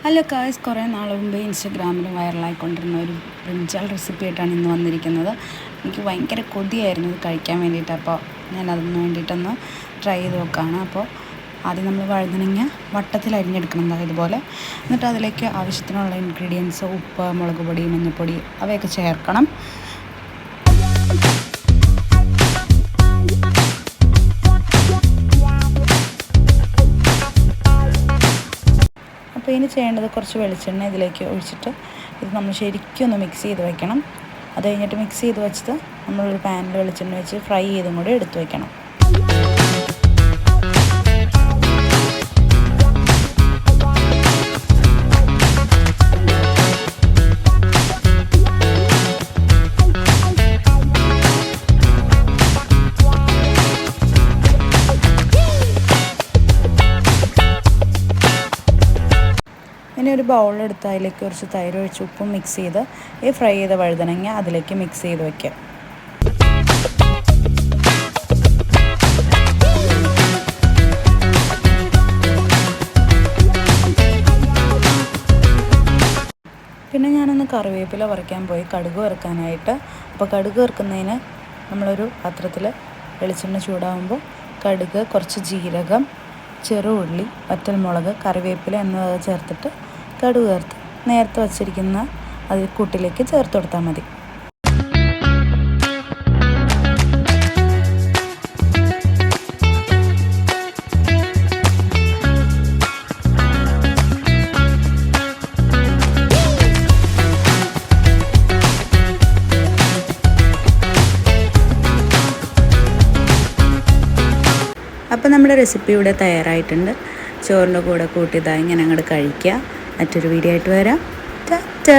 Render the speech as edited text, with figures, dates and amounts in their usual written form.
Hello guys, കുറേ നാൾ മുമ്പ് ഇൻസ്റ്റഗ്രാമിൽ വൈറലായിക്കൊണ്ടിരുന്ന ഒരു ബ്രിഞ്ചാൾ റെസിപ്പി ആയിട്ടാണ് ഇന്ന് വന്നിരിക്കുന്നത്. എനിക്ക് ഭയങ്കര കൊതിയായിരുന്നു ഇത് കഴിക്കാൻ വേണ്ടിയിട്ട്. അപ്പോൾ ഞാൻ അതിന് വേണ്ടിയിട്ടൊന്ന് ട്രൈ ചെയ്ത് നോക്കുകയാണ്. അപ്പോൾ ആദ്യം നമ്മൾ വഴുതനങ്ങ വട്ടത്തിൽ അരിഞ്ഞെടുക്കണം ഇതുപോലെ. എന്നിട്ട് അതിലേക്ക് ആവശ്യത്തിനുള്ള ഇൻഗ്രീഡിയൻസ് ഉപ്പ്, മുളക് പൊടി, മഞ്ഞൾപ്പൊടി അവയൊക്കെ ചേർക്കണം. അപ്പോൾ ഇനി ചെയ്യേണ്ടത് കുറച്ച് വെളിച്ചെണ്ണ ഇതിലേക്ക് ഒഴിച്ചിട്ട് ഇത് നമ്മൾ ശരിക്കും ഒന്ന് മിക്സ് ചെയ്ത് വയ്ക്കണം. അത് കഴിഞ്ഞിട്ട് മിക്സ് ചെയ്ത് വെച്ചിട്ട് നമ്മളൊരു പാനിൽ വെളിച്ചെണ്ണ വെച്ച് ഫ്രൈ ചെയ്തും കൂടി എടുത്ത് വയ്ക്കണം. ഇനി ഒരു ബൗളെടുത്ത് അതിലേക്ക് കുറച്ച് തൈര് ഒഴിച്ച് ഉപ്പും മിക്സ് ചെയ്ത് ഈ ഫ്രൈ ചെയ്ത വഴുതനങ്ങ അതിലേക്ക് മിക്സ് ചെയ്ത് വയ്ക്കുക. പിന്നെ ഞാനൊന്ന് കറിവേപ്പില പറിക്കാൻ പോയി കടുക് വറുക്കാനായിട്ട്. അപ്പോൾ കടുക് വറുക്കുന്നതിന് നമ്മളൊരു പാത്രത്തിൽ വെളിച്ചെണ്ണ ചൂടാകുമ്പോൾ കടുക്, കുറച്ച് ജീരകം, ചെറുള്ളി, വറ്റൽമുളക്, കറിവേപ്പില എന്നിവ ചേർത്തിട്ട് കടുക് ചേർത്ത് നേരത്തെ വച്ചിരിക്കുന്ന അതിൽ കൂട്ടിലേക്ക് ചേർത്ത് കൊടുത്താൽ മതി. അപ്പോൾ നമ്മുടെ റെസിപ്പി ഇവിടെ തയ്യാറായിട്ടുണ്ട്. ചോറിൻ്റെ കൂടെ കൂട്ടി ഇങ്ങനെ അങ്ങോട്ട് കഴിക്കുക. മറ്റൊരു വീഡിയോ ആയിട്ട് വരാം. ടാറ്റാ.